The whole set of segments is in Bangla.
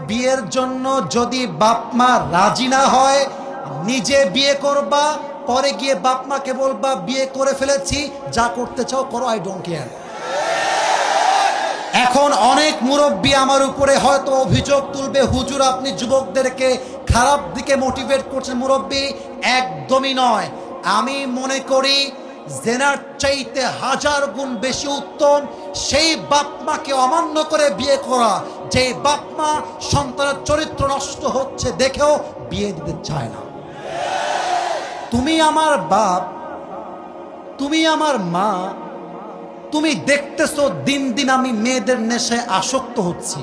বিয়ের জন্য যদি বাপ মা রাজি না হয়, নিজে বিয়ে করবা, পরে গিয়ে বাপ মাকে বলবা বিয়ে করে ফেলেছি, যা করতে চাও করো, আই ডোন্ট কেয়ার। এখন অনেক মুরব্বী আমার উপরে হয়তো অভিযোগ তুলবে, হুজুর আপনি যুবকদেরকে খারাপ দিকে মোটিভেট করছেন। মুরব্বী, একদমই নয়। আমি মনে করি জেনার চাইতে 1000 গুণ বেশি উত্তম সেই বাপ মাকে অমান্য করে বিয়ে করা, যে বাপ মা সন্তানের চরিত্র নষ্ট হচ্ছে দেখেও বিয়ে দিতে চায় না। তুমি আমার বাপ, তুমি আমার মা, তুমি দেখতেছো দিন দিন আমি মেয়েদের নেশায় আসক্ত হচ্ছি,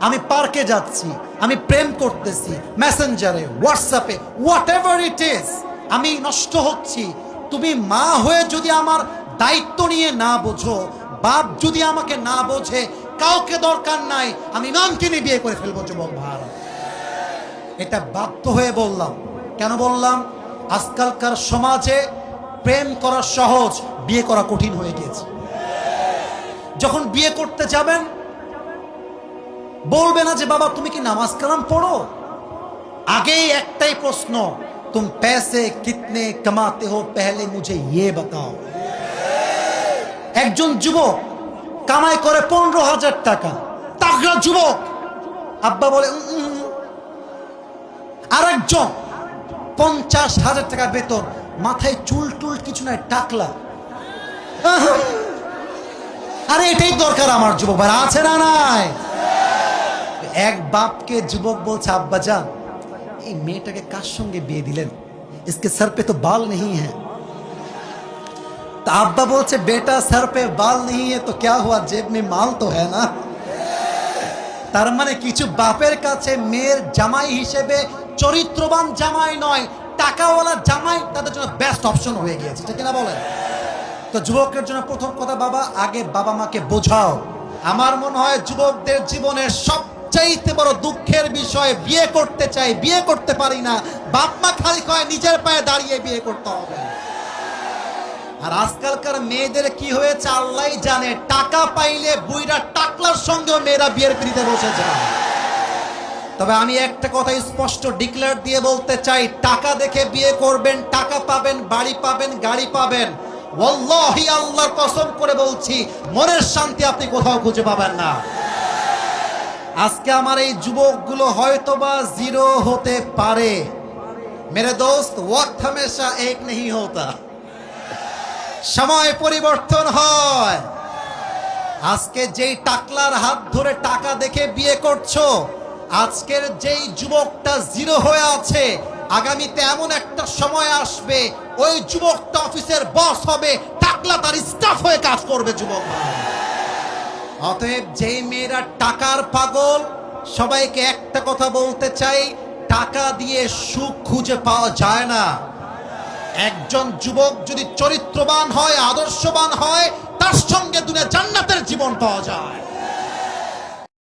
আমি পার্কে যাচ্ছি, আমি প্রেম করতেছি, মেসেঞ্জারে, হোয়াটসঅ্যাপে, হোয়াট এভার ইট ইজ, আমি নষ্ট হচ্ছি। তুমি মা হয়ে যদি আমার দায়িত্ব নিয়ে না বোঝো, বাপ যদি আমাকে না বোঝে, কাউকে দরকার নাই, আমি নামকে নিয়ে বিয়ে করে ফেলবো যুবক ভাইরা। এটা বাধ্য হয়ে বললাম। কেন বললাম? আজকালকার সমাজে প্রেম করা সহজ, বিয়ে করা কঠিন হয়ে গিয়েছে। যখন বিয়ে করতে যাবেন বলবে না যে বাবা তুমি কি নামাজ কালাম পড়ো, আগেই একটাই প্রশ্ন, तुम पैसे कितने कमाते हो पहले मुझे ये बताओ। একজন যুবক কামাই করে 15,000 টাকা, তাগড়া যুবক, আব্বা বলে আরেকজন 50,000 টাকা বেতন, মাথায় চুল টুল কিছু নাই, টাকলা। আরে এটাই দরকার আমার যুবক ভাই, আছে না নাই? এক বাপকে যুবক বলছে, আব্বা জান এই মেয়েটাকে কার সঙ্গে বিয়ে দিলেন, इसके सर पे तो बाल नहीं है। तो अब्बा बोलছে बेटा सर पे बाल नहीं है तो क्या हुआ, जेब में माल तो है ना। তার মানে কিছু বাপের কাছে মেয়ের জামাই হিসেবে চরিত্রবান জামাই নয়, টাকাওয়ালা জামাই তাদের জন্য বেস্ট অপশন হয়ে গিয়েছে, ঠিক না বলেন? তো যুবকের জন্য প্রথম কথা, বাবা আগে বাবা মাকে বোঝাও। আমার মনে হয় যুবকদের জীবনের সবচাইতে বড় দুঃখের বিষয়, বিয়ে করতে চাই, বিয়ে করতে পারি না, বাপ মা খালি কয় নিজের পায়ে দাঁড়িয়ে বিয়ে করতে হবে। আর আজকালকার মেয়েদের কি হয়েছে আল্লাহই জানে, টাকা পাইলে বুইরা টাকলার সঙ্গেও মেয়েরা বিয়ের পিড়িতে বসে যায়। তবে আমি একটা কথা স্পষ্ট ডিক্লেয়ার দিয়ে বলতে চাই, টাকা দেখে বিয়ে করবেন, টাকা পাবেন, বাড়ি পাবেন, গাড়ি পাবেন, ওয়াল্লাহি আল্লাহর কসম করে বলছি মনের শান্তি আপনি কোথাও খুঁজে পাবেন না। আজকে আমার এই যুবকগুলো হয়তোবা জিরো হতে পারে, মেরে দোস্ত ওয়াক্ত হামেশা এক নেই হোতা, সময় পরিবর্তন হয়। আজকে যেই টাকলার হাত ধরে টাকা দেখে বিয়ে করছো, আজকের যেই যুবকটা জিরো হয়ে আছে, আগামীতে এমন একটা সময় আসবে ওই যুবকটা অফিসের বস হবে, টাকলা তার স্টাফ হয়ে কাজ করবে যুবক। অতএব যেই মেয়েরা টাকার পাগল, সবাইকে একটা কথা বলতে চাই, টাকা দিয়ে সুখ খুঁজে পাওয়া যায় না। একজন যুবক যদি চরিত্রবান হয়, আদর্শবান হয়, তার সঙ্গে দুনিয়া জান্নাতের জীবন পাওয়া যায়।